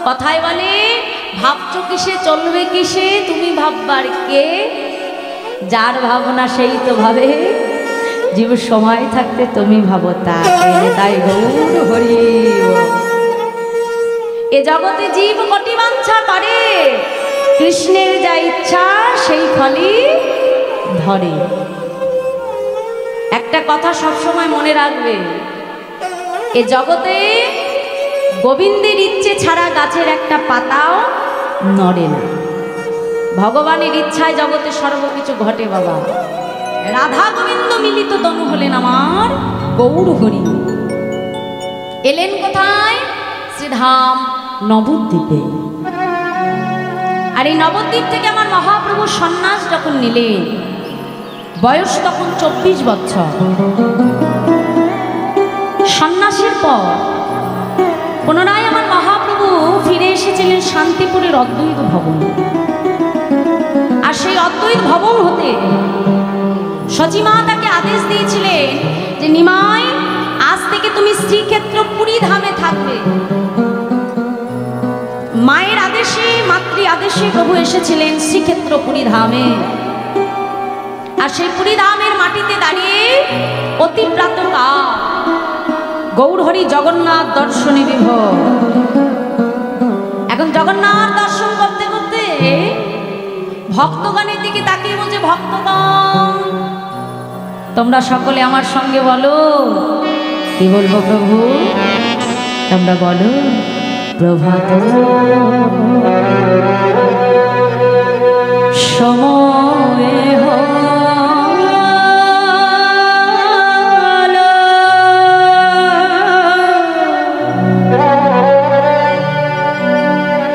কথায় বলে ভাবছো কিসে চলবে কিসে, তুমি ভাববার কে, যার ভাবনা সেই তো ভাবে, জীব সময় থাকতে তুমি ভাবো তাকে। তাই গৌর হরি। এ জগতে জীব কোটি বাঞ্ছা করে, কৃষ্ণের যা ইচ্ছা সেই ফলই ধরে। একটা কথা সবসময় মনে রাখবে, এ জগতে গোবিন্দের ইচ্ছে ছাড়া গাছের একটা পাতাও নড়ে না। ভগবানের ইচ্ছায় জগতে সর্বকিছু ঘটে বাবা। রাধা গোবিন্দ মিলিত তনু হলেন আমার গৌর হরি। এলেন কোথায়? শ্রীধাম নবদ্বীপে। আর এই নবদ্বীপ থেকে আমার মহাপ্রভু সন্ন্যাস যখন নিলেন, বয়স তখন 24 বছর। সন্ন্যাসের পর পুনরায় আমার মহাপ্রভু ফিরে এসেছিলেন শান্তিপুরের অদ্বৈত ভবন। আর সেই অদ্বৈত ভবন হতে সচিমা তাকে আদেশ দিয়েছিলেন যে নিমাই, আজ থেকে তুমি শ্রীক্ষেত্র পুরী ধামে থাকবে। মায়ের আদেশে, মাতৃ আদেশে প্রভু এসেছিলেন শ্রীক্ষেত্র পুরী ধামে। আর সেই পুরী ধামের মাটিতে দাঁড়িয়ে অতি প্রাতঃকাল গৌরহরি জগন্নাথ দর্শনে বিভোর। এখন জগন্নাথ দর্শন করতে করতে ভক্তগণের দিকে তাকিয়ে বলছে, ভক্তগণ তোমরা সকলে আমার সঙ্গে বলো, কি বলবো প্রভু? তোমরা বলো, প্রভাত সময়ে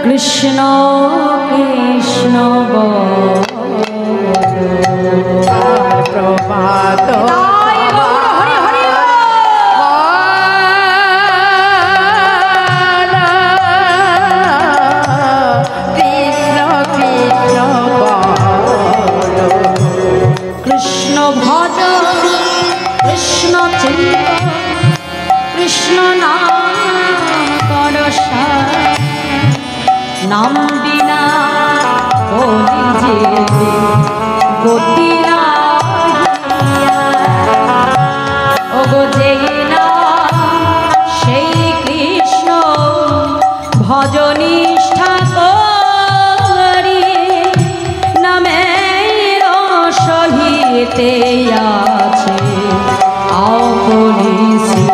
কৃষ্ণ কৃষ্ণ প্রভাত কৃষ্ণ ভজ কৃষ্ণ চিন্ত কৃষ্ণ নাম করসা নাম বিনা কলিযে গতি ওগো যে না সেই কৃষ্ণ ভজনিষ্ঠা করি নামের সহিতে আছে আপনি শ্রী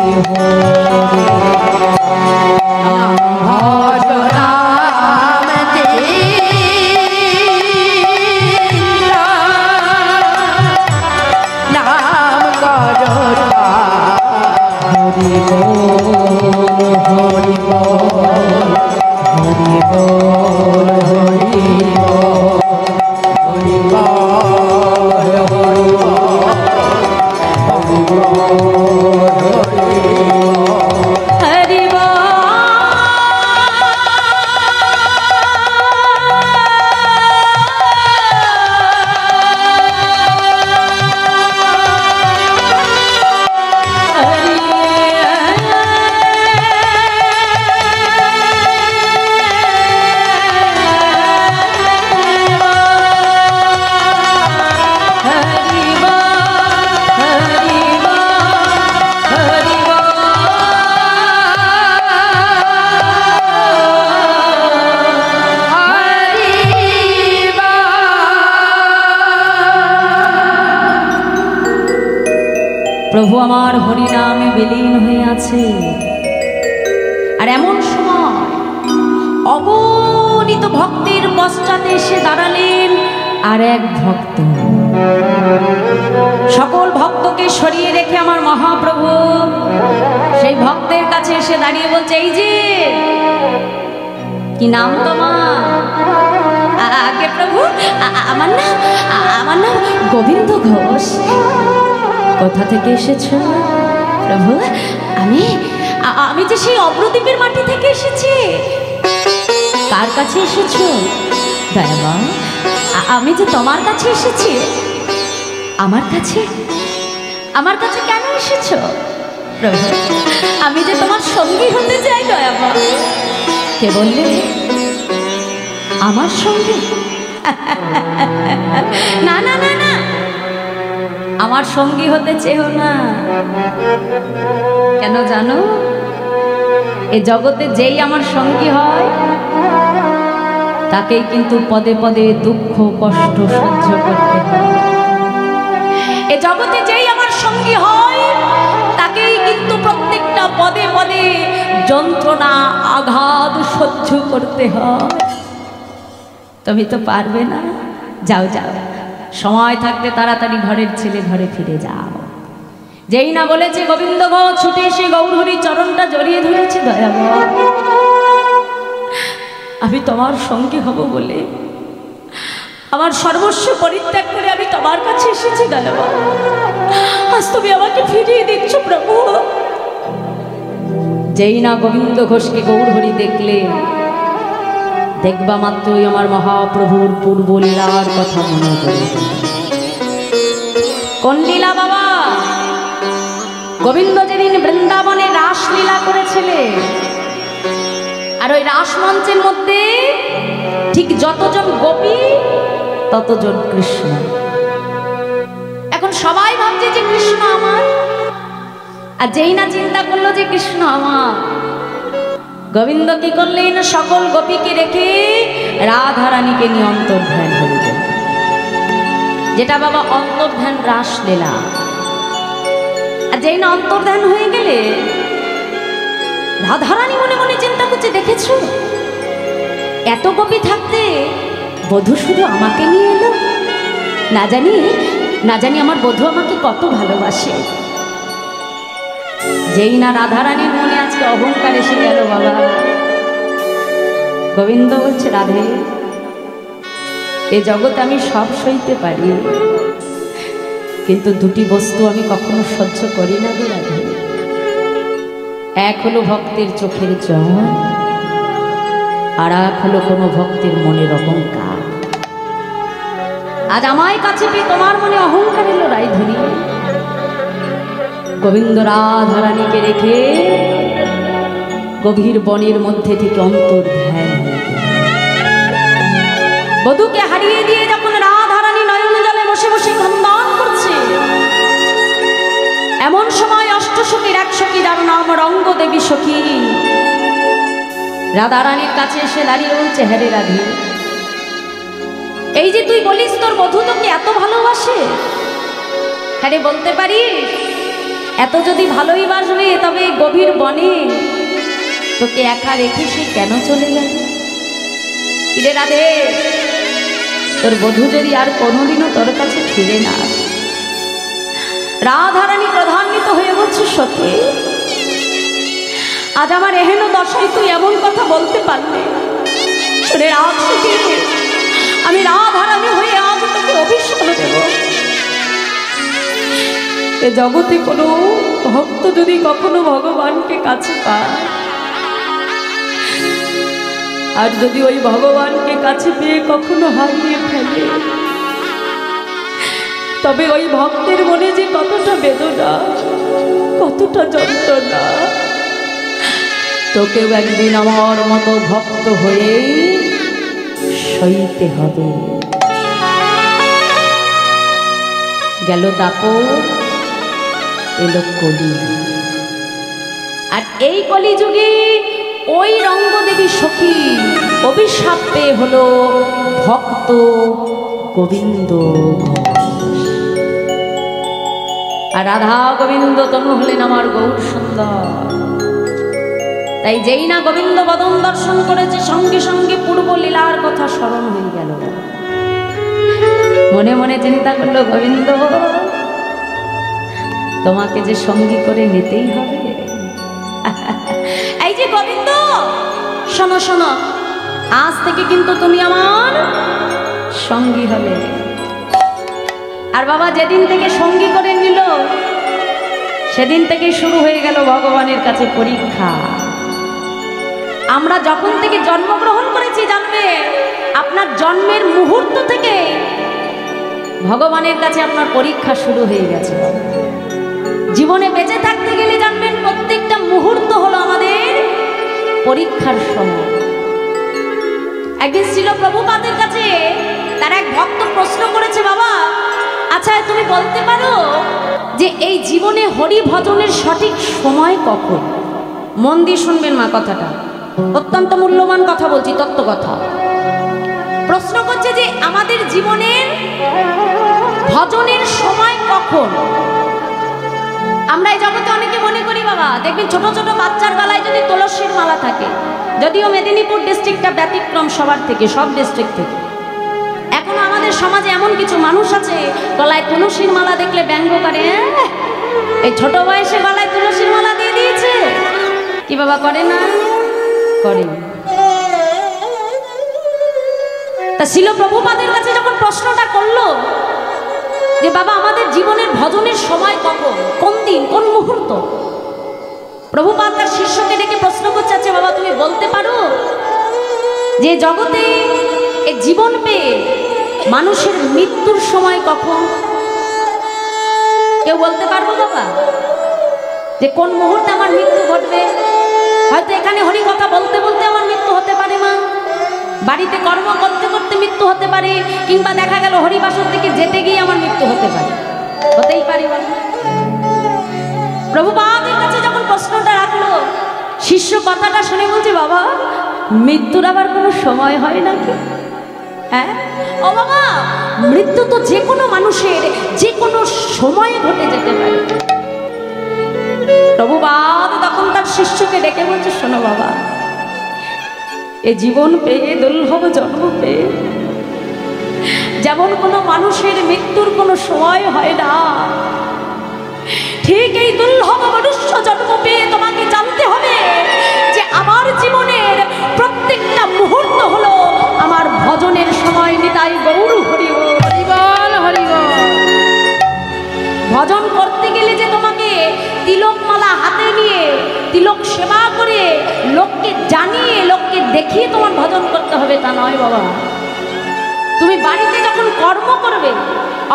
প্রভু আমার হরি নামে বিলীন হয়ে আছে। আর এমন সময় অগণিত ভক্তের পশ্চাতে এসে দাঁড়ালেন আর এক ভক্ত। সকল ভক্তকে সরিয়ে রেখে আমার মহাপ্রভু সেই ভক্তের কাছে এসে দাঁড়িয়ে বলছে, এই যে কি নাম তোমার? আগে প্রভু, আমার নাম গোবিন্দ ঘোষ। কোথা থেকে এসেছো? প্রভু, আমি যে সেই অব্রদ্বীপের মাটি থেকে এসেছি। কার কাছে এসেছো? দয়ামা, আমি যে তোমার কাছে এসেছি। আমার কাছে কেন এসেছো? প্রভু, আমি যে তোমার সঙ্গী হতে চাই দয়ামা। কে বললে আমার সঙ্গে? না না না না, আমার সঙ্গী হতে চেও না। কেন জানো? এ জগতে যেই আমার সঙ্গী হয় তাকেই কিন্তু পদে পদে দুঃখ কষ্ট সহ্য করতে হয়। এ জগতে যেই আমার সঙ্গী হয় তাকেই কিন্তু প্রত্যেকটা পদে পদে যন্ত্রণা আঘাত সহ্য করতে হয়। তুমি তো পারবে না। যাও যাও, সময় থাকতে তাড়াতাড়ি ঘরের ছেলে ঘরে ফিরে যাও। যেই না বলেছে গোবিন্দ গো, ছুটে এসে গৌরহরি চরণটা জড়িয়ে ধরেছে। দয়া গো, আমি তোমার সঙ্গী হব বলে আমার সর্বস্ব পরিত্যাগ করে আমি তোমার কাছে এসেছি। দয়া গো, আজ তুমি আমাকে ফিরিয়ে দিচ্ছ প্রভু। যেই না গোবিন্দ ঘোষকে গৌরহরি দেখলে, দেখবা মাত্রই আমার মহাপ্রভুর পূর্ব লীলার কথা মনে পড়ে। কোন লীলা বাবা? গোবিন্দ যেদিন বৃন্দাবনে রাসলীলা করেছিলেন, আর ওই রাসমঞ্চের মধ্যে ঠিক যতজন গোপী ততজন কৃষ্ণ। এখন সবাই ভাবছে যে কৃষ্ণ আমার, আর যেই না চিন্তা করলো যে কৃষ্ণ আমার, গোবিন্দ কি করলেন? সকল গোপীকে রেখে রাধারানীকে নিয়ে অন্তর্ধান হইলেন, যেটা বাবা অন্তর্ধান রাসলীলা। আর যেই না অন্তর্ধান হয়ে গেলে রাধারানী মনে মনে চিন্তা করছে, দেখেছো এত গোপী থাকতে বধূ শুধু আমাকে নিয়ে এলো, না জানি আমার বধূ আমাকে কত ভালোবাসে। যেই না রাধারানীর মনে আজকে অহংকার এসে গেল বাবা, গোবিন্দ বলছে, রাধে এ জগৎ আমি সব সইতে পারি, কিন্তু দুটি বস্তু আমি কখনো সহ্য করি না গো রাধে। এক হলো ভক্তের চোখের জল, আর এক হলো কোনো ভক্তের মনের অহংকার। আজ আমায় কাছে পেয়ে তোমার মনে অহংকার এলো রায়ধনী। গোবিন্দ রাধারানীকে রেখে গভীর বনের মধ্যে থেকে অন্তর্ধান হয়ে গেল। বধূকে হারিয়ে দিয়ে যখন রাধারানী নয়ন জলে বসে বসে ক্রন্দন করছে, এমন সময় অষ্টসখীর এক সখী, যার নাম রঙ্গদেবী সখী, রাধারানীর কাছে এসে দাঁড়িয়ে বলছে, হ্যাঁ রে রাধে, এই যে তুই বলিস তোর বধূ তোকে এত ভালোবাসে, হ্যাঁ রে বলতে পারিস? এত যদি ভালোই বাসবে তবে গভীর বনে তোকে একা রেখে সে কেন চলে গেল? রে রাধে, তোর বধূ যদি আর কোনোদিনও তোর কাছে ফিরে না আসে। রাধারানী প্রধান্বিত হয়ে বলছে, সত্যি আজ আমার এহেন দশায় তুই এমন কথা বলতে পারলে? শুনে রাত সত্যি, আমি রাধারানী হয়ে আজ তোকে অভিশাপ দেব। এ জগতে কোনো ভক্ত যদি কখনো ভগবানকে কাছে পায়, আর যদি ওই ভগবানকে কাছে পেয়ে কখনো হারিয়ে ফেলে, তবে ওই ভক্তের মনে যে কতটা বেদনা, কতটা যন্ত্রণা, তোকেও একদিন আমার মতো ভক্ত হয়ে সইতে হবে। গেল দাপর, এলো কলি। আর এই কলিযুগে ওই রঙ্গদেবী সখী অভিশাপ পেয়ে হলো ভক্ত গোবিন্দ। আর রাধা গোবিন্দ তনু হলেন আমার গৌর সুন্দর। তাই যেই না গোবিন্দ বদন দর্শন করেছে, সঙ্গে সঙ্গে পূর্ব লীলার কথা স্মরণ হয়ে গেল। মনে মনে চিন্তা করলো, গোবিন্দ তোমাকে যে সঙ্গী করে নিতেই হবে। এই যে গোবিন্দ, শোনো শোনো, আজ থেকে কিন্তু তুমি আমার সঙ্গী হবে। আর বাবা যেদিন থেকে সঙ্গী করে নিল, সেদিন থেকে শুরু হয়ে গেল ভগবানের কাছে পরীক্ষা। আমরা যখন থেকে জন্মগ্রহণ করেছি, জানবে আপনার জন্মের মুহূর্ত থেকে ভগবানের কাছে আপনার পরীক্ষা শুরু হয়ে গেছে। জীবনে বেঁচে থাকতে গেলে জানবেন প্রত্যেকটা মুহূর্ত হলো আমাদের পরীক্ষার সময়। একদিন ছিল প্রভুপাদের কাছে তার এক ভক্ত প্রশ্ন করেছে, বাবা আচ্ছা তুমি বলতে পারো যে এই জীবনে হরি ভজনের সঠিক সময় কখন? মন দিয়ে শুনবেন মা, কথাটা অত্যন্ত মূল্যবান কথা বলছি, তত্ত্ব কথা। প্রশ্ন করছে যে আমাদের জীবনের ভজনের সময় কখন? আমরা এই জগতে অনেকে মনে করি বাবা, দেখবেন ছোট ছোট বাচ্চার গলায় যদি তুলসীর মালা থাকে, যদিও মেদিনীপুর ডিস্ট্রিক্টটা ব্যতিক্রম সবার থেকে, সব ডিস্ট্রিক্ট থেকে, এখনো আমাদের সমাজে এমন কিছু মানুষ আছে গলায় তুলসীর মালা দেখলে ব্যঙ্গ করে, এই ছোট বয়সে গলায় তুলসীর মালা দিয়ে দিয়েছে। কি বাবা করে না? করে। তা ছিল প্রভুপাদের কাছে যখন প্রশ্নটা করলো যে বাবা আমাদের জীবনের ভজনের সময় কখন, কোন দিন, কোন মুহূর্ত, প্রভুপাদ তার শিষ্যকে ডেকে প্রশ্ন করছে, আচ্ছা বাবা তুমি বলতে পারো যে জগতে এই জীবন পেয়ে মানুষের মৃত্যুর সময় কখন? কেউ বলতে পারবো বাবা যে কোন মুহূর্তে আমার মৃত্যু ঘটবে? হয়তো এখানে হরি কথা বলতে বলতে আমার মৃত্যু হতে পারে মা, বাড়িতে কর্ম করতে করতে মৃত্যু হতে পারে, কিংবা দেখা গেল হরিবাসর থেকে যেতে গিয়ে আমার মৃত্যু হতে পারে, হতেই পারে। প্রভুপাদের কাছে যখন প্রশ্নটা রাখলো, শিষ্য কথাটা শুনে বলছে, বাবা মৃত্যুর আবার কোনো সময় হয় নাকি? হ্যাঁ ও বাবা, মৃত্যু তো যে কোনো মানুষের যে কোনো সময়ে ঘটে যেতে পারে। প্রভুপাদ তখন তার শিষ্যকে ডেকে বলছে, শোনো বাবা, এ জীবন পেয়ে, দুর্লভ জন্ম পেয়ে যেমন কোনো মানুষের মৃত্যুর কোনো সময় হয় না, ঠিক এই দুর্লভ মনুষ্য জন্ম পেয়ে তোমাকে জানতে হবে যে আমার জীবনের প্রত্যেকটা মুহূর্ত হলো আমার ভজনের সময়। নিতাই গৌর হরি বল, হরি বল। ভজন করতে গেলে যে তোমাকে তিলক মালা হাতে নিয়ে তিলক সেবা করে লোককে জানিয়ে লোককে দেখিয়ে তোমার ভজন করতে হবে তা নয় বাবা। তুমি বাড়িতে যখন কর্ম করবে,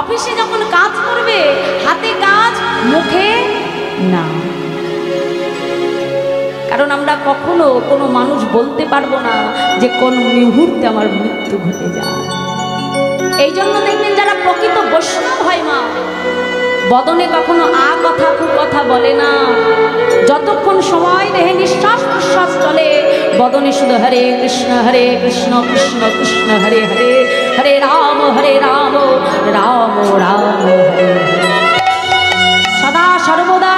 অফিসে যখন কাজ করবে, হাতে কাজ মুখে না। কারণ আমরা কখনো কোনো মানুষ বলতে পারবো না যে কোন মুহূর্তে আমার মৃত্যু ঘটে যায়। এই জন্য দেখবেন যারা প্রকৃত বৈষ্ণব হয় মা, বদনে কখনো আ কথা কু কথা বলে না। যতক্ষণ সময় দেহে নিঃশ্বাস প্রশ্বাস চলে, বদনে শুধু হরে কৃষ্ণ কৃষ্ণ কৃষ্ণ হরে হরে, হরে রাম রাম রাম হরে। সদা সর্বদা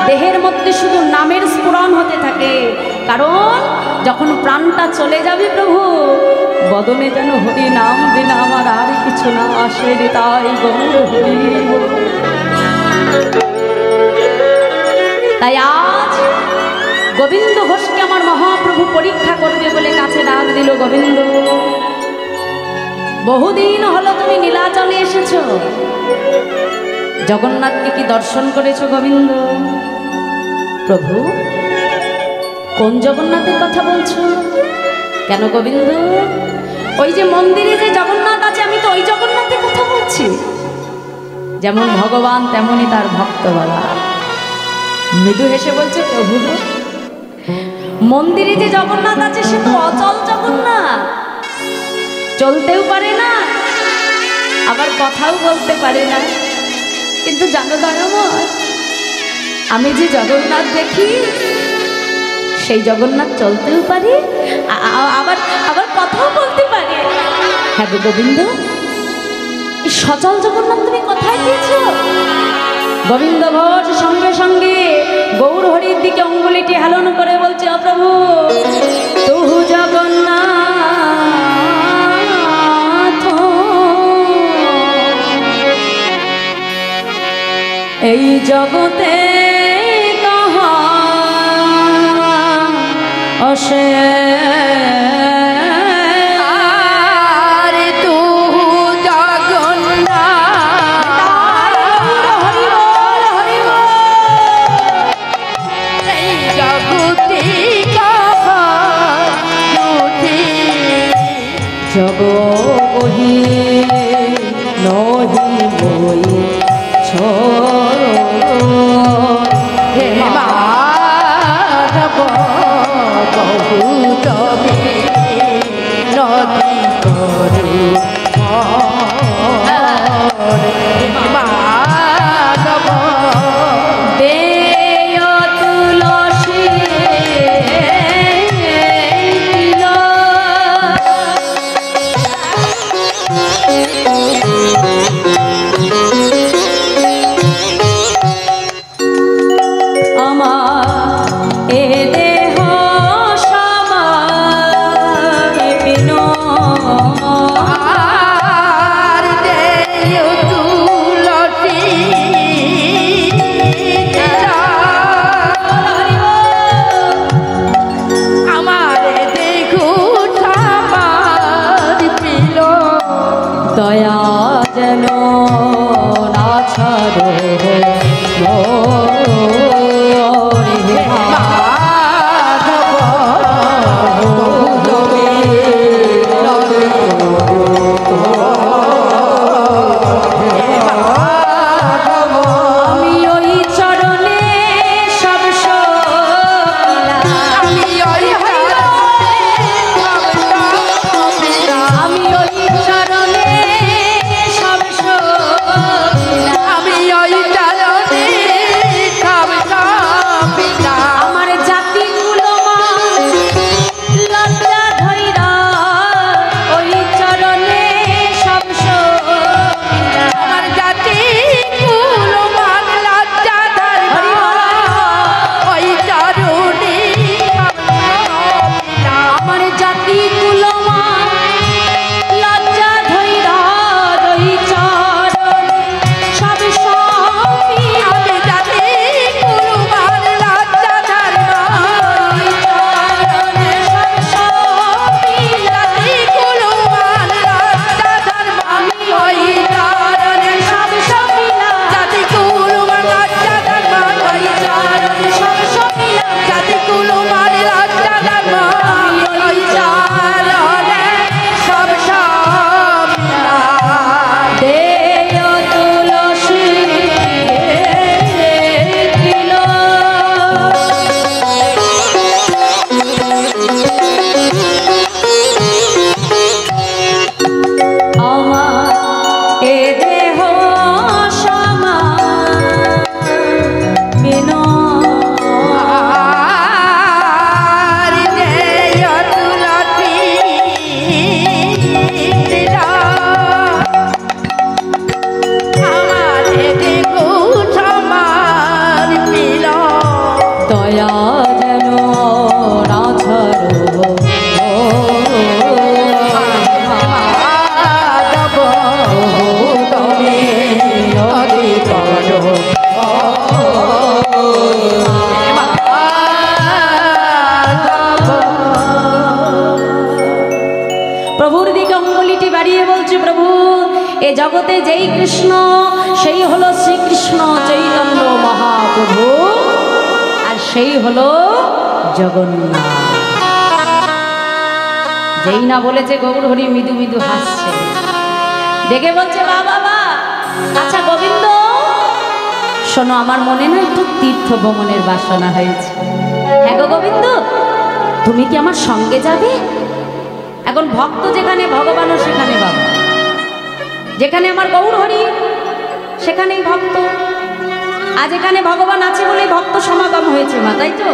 দেহের মধ্যে শুধু নামের স্ফুরণ হতে থাকে। কারণ যখন প্রাণটা চলে যাবে প্রভু, বদনে যেন হরি নাম বিনা আমার আর কিছু না আসে। তাই গৌর হরি। তাই আজ গোবিন্দ ঘোষকে আমার মহাপ্রভু পরীক্ষা করবে বলে কাছে ডাক দিল। গোবিন্দ, বহুদিন হলো তুমি নীলাচলে এসেছো, জগন্নাথকে কি দর্শন করেছো গোবিন্দ? প্রভু, কোন জগন্নাথের কথা বলছো? কেন গোবিন্দ? ওই যে মন্দিরে যে জগন্নাথ আছে, আমি তো ওই জগন্নাথের কথা বলছি। যেমন ভগবান তেমনই তার ভক্ত বলা। মৃদু হেসে বলছে, প্রভু মন্দিরে যে জগন্নাথ আছে সে তো অচল জগন্নাথ, চলতেও পারে না, আবার কথাও বলতে পারে না। কিন্তু জানো দয়াময়, আমি যে জগন্নাথ দেখি সেই জগন্নাথ চলতেও পারে, আবার আবার কথাও বলতে পারে। হ্যাঁ গো গোবিন্দ, এই সচল জগন্নাথ তুমি কোথায় পেয়েছো? গোবিন্দ ঘোষ সঙ্গে সঙ্গে গৌর হরির দিকে অঙ্গুলিটি হেলন করে বলছে, প্রভু তু জগন্নাথ এই জগতে কাহা অসে জগহি নহি বই হে মাধব বহু নদী দয়া যেন না ছাড়ো জগতে যেই কৃষ্ণ সেই হলো শ্রীকৃষ্ণ চৈতন্য মহাপ্রভু আর সেই হলো জগন্নাথ। যেই না বলেছে গৌর হরি মৃদু মৃদু হাসছে, দেখে বলছে বাবা বা আচ্ছা গোবিন্দ শোনো, আমার মনে না একটু তীর্থ ভ্রমণের বাসনা হয়েছে। হ্যাঁ গো গোবিন্দ, তুমি কি আমার সঙ্গে যাবে? এখন ভক্ত যেখানে ভগবানও সেখানে বাবা, যেখানে আমার গৌর হরি সেখানেই ভক্ত। আজ এখানে ভগবান আছে বলেই ভক্ত সমাগম হয়েছে মা, তাই তো?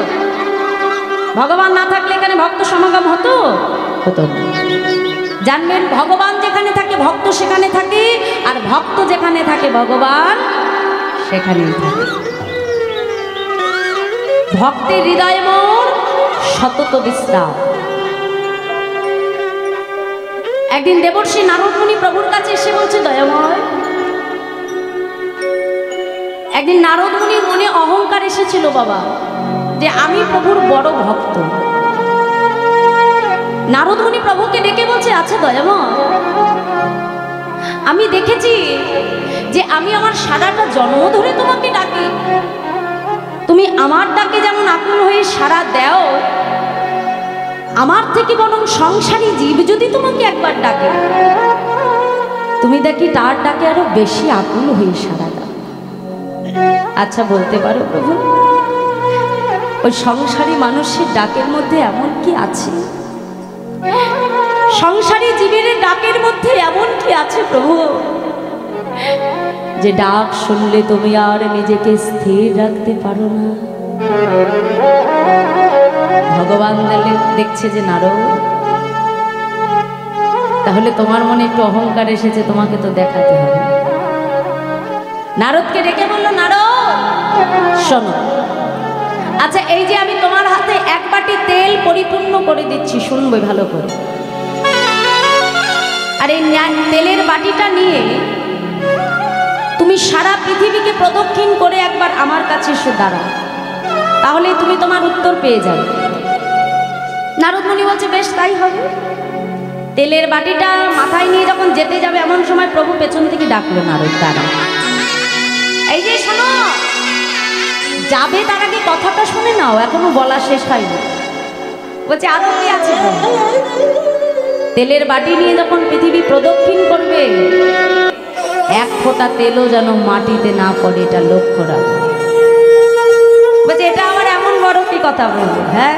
ভগবান না থাকলে এখানে ভক্ত সমাগম হতো হতো না। জানবেন ভগবান যেখানে থাকে ভক্ত সেখানে থাকে, আর ভক্ত যেখানে থাকে ভগবান সেখানেই থাকে। ভক্তের হৃদয় মোর সতত বিশ্রাম। একদিন দেবর্ষি নারদ মুনি প্রভুর কাছে এসে বলছে দয়াময়, একদিন নারদ মুনির মনে অহংকার এসেছিল বাবা যে আমি প্রভুর বড় ভক্ত। নারদ মুনি প্রভুকে ডেকে বলছে আচ্ছা দয়াময়, আমি দেখেছি যে আমি আমার সারাটা জন্ম ধরে তোমাকে ডাকি, তুমি আমার ডাকে যেমন আকুল হয়ে সাড়া দাও, আমার থেকে বরং সংসারী জীব যদি তোমাকে একবার ডাকে তুমি দেখি তার ডাকে আরো বেশি আকুল হয়ে সাড়া দাও। আচ্ছা বলতে পারো প্রভু, ওই সংসারী মানুষের ডাকের মধ্যে এমন কি আছে? সংসারী জীবের ডাকের মধ্যে এমন কি আছে প্রভু যে ডাক শুনলে তুমি আর নিজেকে স্থির রাখতে পারো না? ভগবান দেখছে যে নারদ, তাহলে তোমার মনে একটু অহংকার এসেছে, তোমাকে তো দেখাতে হবে। নারদকে ডেকে বললো নারদ শোনো, আচ্ছা এই যে আমি তোমার হাতে এক বাটি তেল পরিপূর্ণ করে দিচ্ছি, শুনবে ভালো করে, আর এই তেলের বাটিটা নিয়ে তুমি সারা পৃথিবীকে প্রদক্ষিণ করে একবার আমার কাছে এসে দাঁড়াও, তাহলে তুমি তোমার উত্তর পেয়ে যাবে। নারদ মুনি বলছে বেশ তাই হবে। তেলের বাটিটা মাথায় নিয়ে যখন যেতে যাবে এমন সময় প্রভু পেছন থেকে ডাকলো নারদ, দাঁড়া, এই যে শোনো, যাবে তার আগে কথাটা শুনে নাও, এখনো বলা শেষ হয়নি। বলছে আরো কি আছে? তেলের বাটি নিয়ে যখন পৃথিবী প্রদক্ষিণ করবে, এক ফোঁটা তেলও যেন মাটিতে না পড়ে, এটা লক্ষ্য রাখবে। বলছে এটা আমার এমন বড় কি কথা বলবো? হ্যাঁ,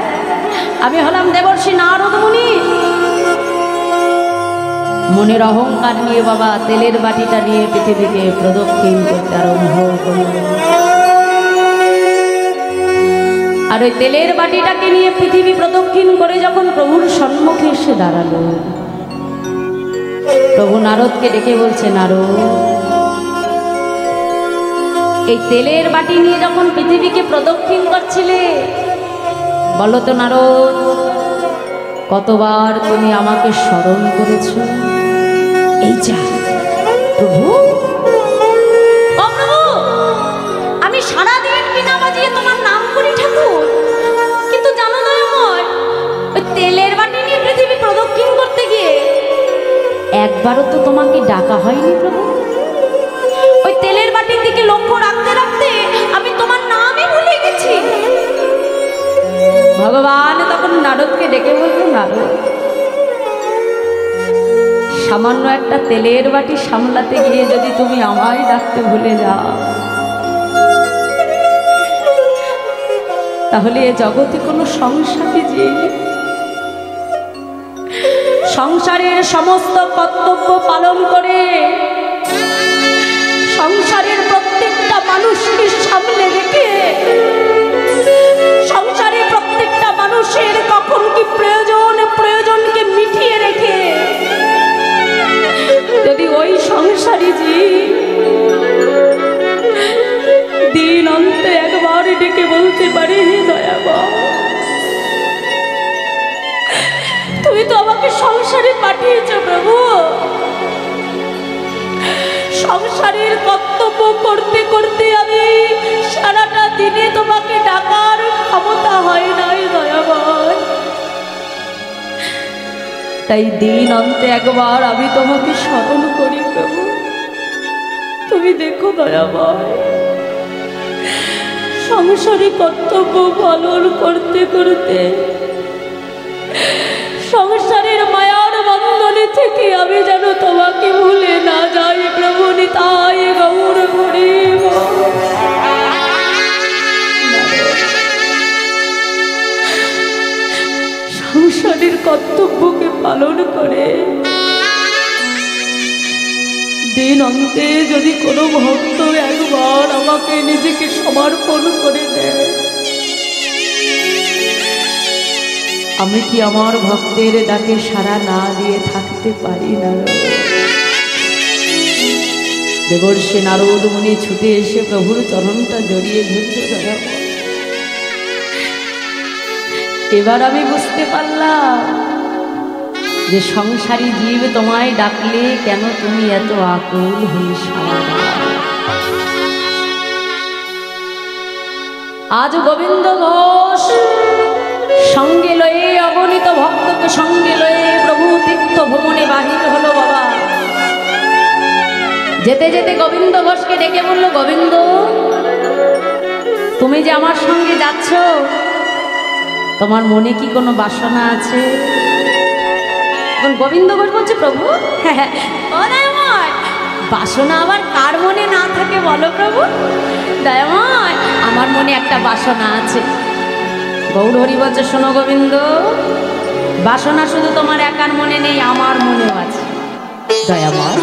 আমি হলাম দেবর্ষি নারদ মুনি। মনের অহংকার নিয়ে বাবা তেলের বাটিটা নিয়ে পৃথিবীকে প্রদক্ষিণ করতে আরম্ভ করল। আর ওই তেলের বাটিটাকে নিয়ে পৃথিবী প্রদক্ষিণ করে যখন প্রভুর সম্মুখে এসে দাঁড়ালো, প্রভু নারদকে ডেকে বলছে, নারদ, এই তেলের বাটি নিয়ে যখন পৃথিবীকে প্রদক্ষিণ করছিলে, বলো তো নারদ, কতবার তুমি আমাকে স্মরণ করেছ? এই যা প্রভু, ও প্রভু, আমি সারাদিন বিনা বাজিয়ে তোমার নাম করি ঠাকুর, কিন্তু জানো না আমার ওই তেলের বাটি নিয়ে পৃথিবী প্রদক্ষিণ করতে গিয়ে একবারও তো তোমাকে ডাকা হয়নি প্রভু। ওই তেলের বাটির দিকে লক্ষ্য রাখতে রাখতে আমি তোমার নামই ভুলে গেছি। ভগবান তখন নারদকে ডেকে বলতো, নারদ, সামান্য একটা তেলের বাটি সামলাতে গিয়ে যদি তুমি আমায় ডাকতে ভুলে যাও, তাহলে এ জগতে কোনো সংসারী যে সংসারের সমস্ত কর্তব্য পালন করে সংসারের প্রত্যেকটা মানুষকে সামলে রেখে সংসারের প্রত্যেকটা মানুষের কখন কি প্রয়োজনকে মিটিয়ে রেখে যদি ওই সংসারী দিন অন্তে একবার ডেকে বলতে পারে, হে দয়াবান, তুমি তো আমাকে সংসারে পাঠিয়েছ প্রভু, সংসারের কর্তব্য করতে করতে আমি সারাটা দিনে তোমাকে ডাকার ক্ষমতা হয় নাই দয়াবান, তাই দিন অন্তে একবার আমি তোমাকে স্মরণ করি প্রভু। তুমি দেখো দয়াবান, সংসারে কর্তব্য পালন করতে করতে সংসারের মায়ার বন্ধনে থেকে আমি যেন তোমাকে ভুলে না যাই প্রভু। নিতাই গৌর হরিব। সংসারের কর্তব্যকে পালন করে দিন অন্তে যদি কোনো ভক্ত একবার আমাকে নিজেকে সমর্পণ করে দেয়, আমি কি আমার ভক্তের ডাকে সাড়া না দিয়ে থাকতে পারি না? দেবর্ষি নারদ মুনি ছুটে এসে প্রভুর চরণটা জড়িয়ে ধরল। এবার আমি বুঝতে পারলাম যে সংসারী জীব তোমায় ডাকলে কেন তুমি এত আকুল হয়ে সাড়া দাও। আজ গোবিন্দ ঘোষ সঙ্গে লয়ে অগণিত ভক্তকে সঙ্গে লয়ে প্রভু তীর্থ ভ্রমণে বাহির হলো বাবা। যেতে যেতে গোবিন্দ ঘোষকে ডেকে বলল, গোবিন্দ, তুমি যে আমার সঙ্গে যাচ্ছ, তোমার মনে কি কোনো বাসনা আছে? গোবিন্দ ঘোষ বলছে, প্রভু, দয়াময়, বাসনা আবার কার মনে না থাকে বলো প্রভু? দয়াময়, আমার মনে একটা বাসনা আছে। গৌর হরি বলছে, শোনো গোবিন্দ, বাসনা শুধু তোমার একার মনে নেই, আমার মনেও আছে। দয়াময়,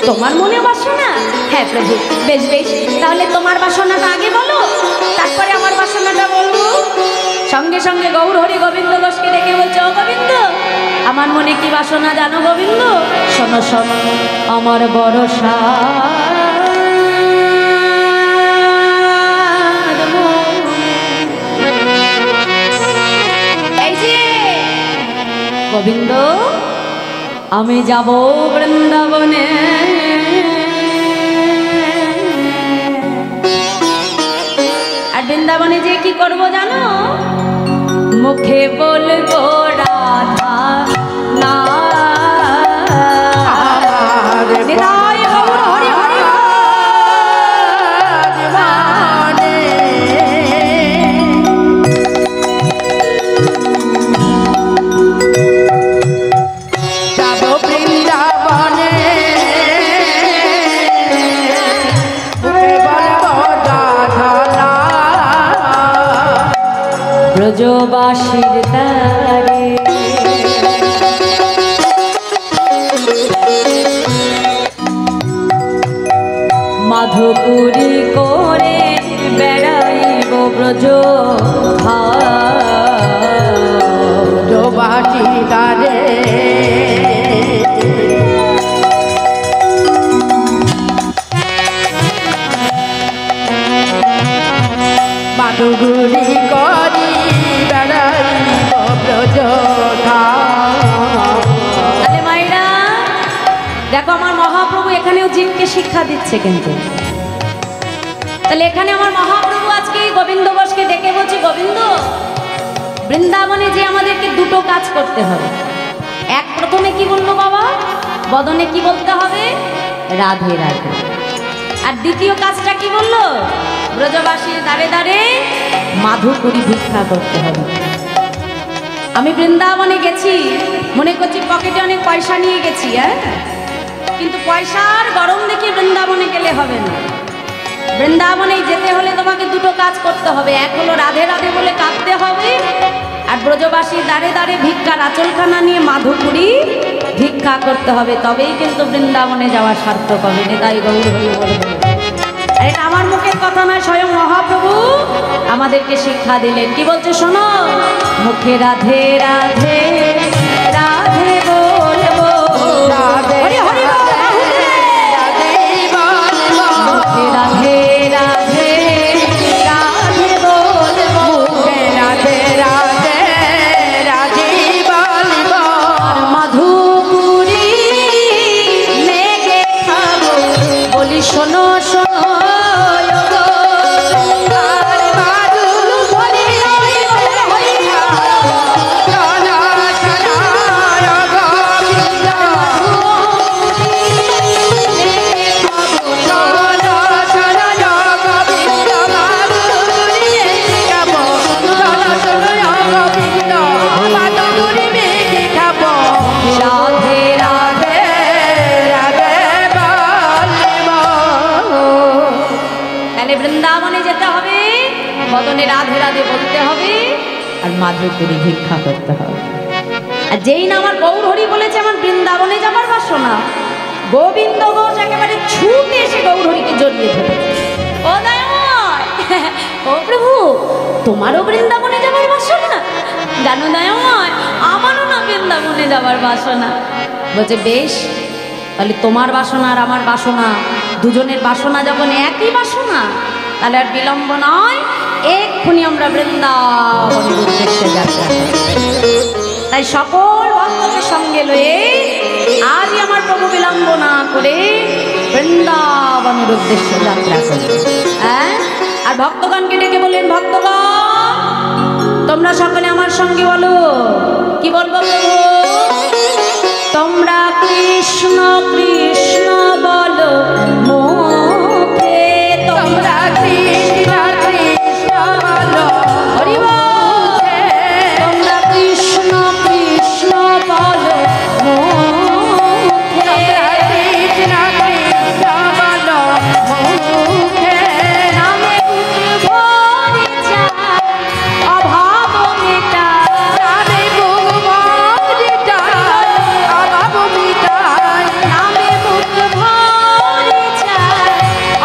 তোমার মনে বাসনা? হ্যাঁ প্রভু। বেশ বেশ, তাহলে তোমার বাসনাটা আগে বলো, তারপরে আমার বাসনাটা বলবো। সঙ্গে সঙ্গে গৌর হরি গোবিন্দ ঘোষকে ডেকে বলছে, ও গোবিন্দ, আমার মনে কি বাসনা জানো গোবিন্দ? শোনো শোনো, আমার ভরসা গোবিন্দ, আমি যাব বৃন্দাবনে, আর বৃন্দাবনে যে কি করব জানো? মুখে বলবো রাধা না ব্রজবাসীর দ্বারে মাধুপুরী করে বেড়াইব ব্রজ ব্রজবাসীর দ্বারে মাধুগুরি করি বেড়াইব ব্রজ। তাহলে মায়েরা দেখো আমার মহাপ্রভু এখানেও জীবকে শিক্ষা দিচ্ছে কিন্তু। তাহলে এখানে আমার মহাপ্রভু আজকে গোবিন্দ বসকে ডেকে বলছে, গোবিন্দ বৃন্দাবনে যে আমাদেরকে দুটো কাজ করতে হবে। এক, প্রথমে কি বললো বাবা, বদনে কি বলতে হবে, রাধে রাধে। আর দ্বিতীয় কাজটা কি বললো, ব্রজবাসীর দ্বারে দ্বারে মাধুকরী ভিক্ষা করতে হবে। আমি বৃন্দাবনে গেছি, মনে করছি পকেটে অনেক পয়সা নিয়ে গেছি, কিন্তু পয়সার গরম দেখে বৃন্দাবনে গেলে হবে না। বৃন্দাবনে যেতে হলে তোমাকে দুটো কাজ করতে হবে। এক হলো রাধে রাধে বলে কাঁদতে হবে, আর ব্রজবাসীর দ্বারে দ্বারে ভিক্ষার আঁচলখানা নিয়ে মাধুকরী ভিক্ষা করতে হবে। তবেই কিন্তু বৃন্দাবনে যাওয়া সার্থক হবে। তাই গৌর হরি বলে, এটা আমার মুখের কথা নয়, স্বয়ং মহাপ্রভু আমাদেরকে শিক্ষা দিলেন। কি বলছে শোনো, মুখে রাধে রাধে রাধে বলবো, রাধে হরি মুখে রাধে রাধে রাধে বলবো, রাধে রাধে রাধে বলবো, মাধুপুরী লেগে খাবো, বলি শোনো শোনো বদনে রাধে রাধে বলতে হবে, আর মাধুকরী ভিক্ষা করতে হবে। আর যেই না আমার গৌর হরি বলেছে আমার বৃন্দাবনে যাবার বাসনা, গোবিন্দ ঘোষ একেবারে ছুটে এসে গৌর হরিকে জড়িয়ে ধরে, ও দয়াময়, ও প্রভু তোমারও বৃন্দাবনে যাবার বাসনা? জানো দয়াময়, আমারও না বৃন্দাবনে যাবার বাসনা। বলছে বেশ, তাহলে তোমার বাসনা আর আমার বাসনা, দুজনের বাসনা যখন একই বাসনা, তাহলে আর বিলম্ব নয়, এক্ষুনি আমরা বৃন্দাবনের উদ্দেশ্যে যাত্রা করি। তাই সকল ভক্তকে সঙ্গে লয়ে আজই আমার প্রভু বিলম্ব না করে বৃন্দাবনের উদ্দেশ্যে যাত্রা করি। আর ভক্তগণকে ডেকে বললেন, ভক্তগণ তোমরা সকলে আমার সঙ্গে বলো, কি বলবো প্রভু, তোমরা কৃষ্ণ কৃষ্ণ বলো মুখে, তোমরা কৃষ্ণ কৃষ্ণ বলো হরি মুখে, তোমরা কৃষ্ণ কৃষ্ণ বলো মুখে, কৃষ্ণ কৃষ্ণ বলো মুখে, নামে বুক ভরে যায় অভাব মেটায়, নামে বুক ভরে যায় অভাব মেটায়, নামে বুক ভরে যায়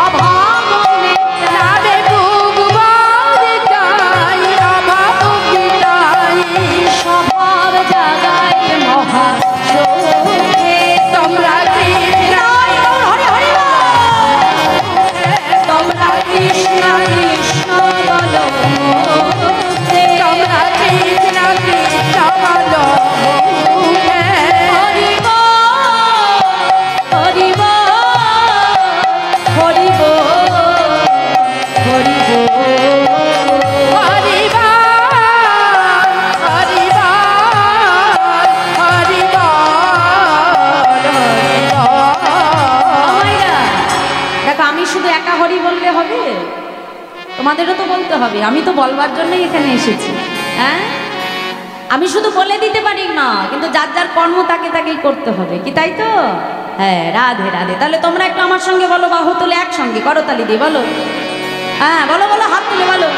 অভাব মেটায়, নামে বুক ভরে যায় অভাব মেটায়, স্বভাব জাগায় মহা সুখে, তোমরা কৃষ্ণ হরি হরি তোমরা কৃষ্ণ কৃষ্ণ বলো মুখে, তোমরা কৃষ্ণ কৃষ্ণ বলো মুখে, হরি বল হরি বল হরি বল হরি বল হরি বল হরি বল হরি বল। দেখো আমি শুধু একা হরি বললে হবে, তোমাদেরও তো বলতে হবে। আমি তো বলবার জন্যই এখানে এসেছি। আমি শুধু বলে দিতে পারি না, কিন্তু যার যার কর্ম তাকে তাকেই করতে হবে, কি তাই তো? হ্যাঁ, রাধে রাধে। তাহলে তোমরা একটু আমার সঙ্গে বলো, বাহু তুলে একসঙ্গে করতালি দিয়ে বলো, হ্যাঁ বলো বলো, হাত তুলে বলো,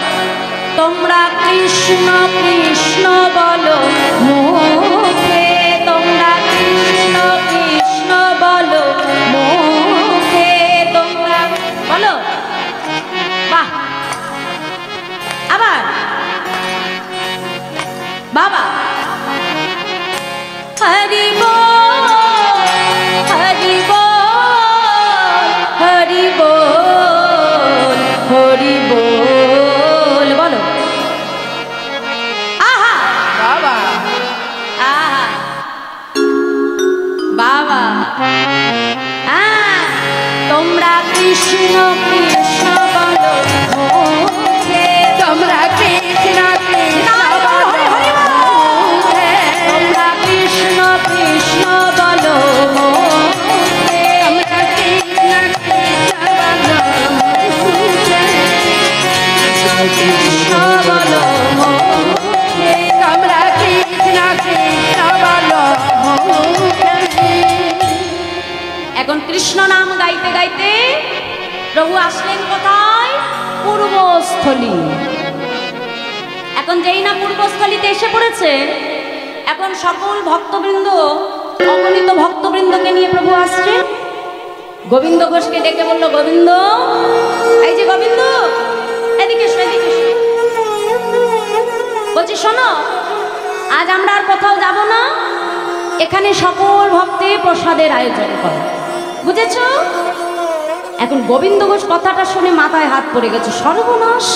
তোমরা কৃষ্ণ কৃষ্ণ বলো মুখে, তোমরা কৃষ্ণ কৃষ্ণ বলো মুখে, তোমরা বলো। বাহ, আবার বাবা। হরি বল হরি বল হরি বল হরি বল বলো। আহা বাবা আহা বাবা। তোমরা কৃষ্ণ কৃষ্ণ বলো মুখে, তোমরা কৃষ্ণ কৃষ্ণ বলো মুখে, তোমরা কৃষ্ণ কৃষ্ণ বলো মুখে, তোমরা কৃষ্ণ কৃষ্ণ বলো মুখে, কৃষ্ণ বলো মুখে। তোমরা কৃষ্ণ কৃষ্ণ বলো মুখে। এখন কৃষ্ণ নাম গাইতে গাইতে প্রভু আসলেন কোথায়? পূর্বস্থলী। এখন যেই না পূর্বস্থলীতে এসে পড়েছে, এখন সকল ভক্তবৃন্দ, অগণিত ভক্তবৃন্দকে নিয়ে প্রভু আসছে। গোবিন্দ ঘোষকে ডেকে বলল, গোবিন্দ, এই যে গোবিন্দ, এদিকে এসো, এদিকে এসো। বলছি শোনো, আজ আমরা আর কোথাও যাব না, এখানে সকল ভক্তে প্রসাদের আয়োজন করো, বুঝেছ? এখন গোবিন্দ ঘোষ কথাটা শুনে মাথায় হাত পড়ে গেছে, সর্বনাশ!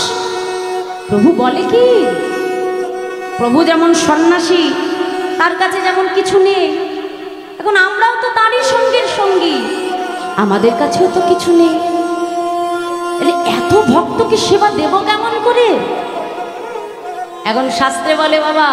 প্রভু বলে কি? প্রভু যেমন সন্ন্যাসী, তার কাছে যেমন কিছু নেই, এখন আমরাও তো তারই সঙ্গের সঙ্গী, আমাদের কাছেও তো কিছু নেই, এত ভক্তকে সেবা দেব কেমন করে? এখন শাস্ত্রে বলে বাবা,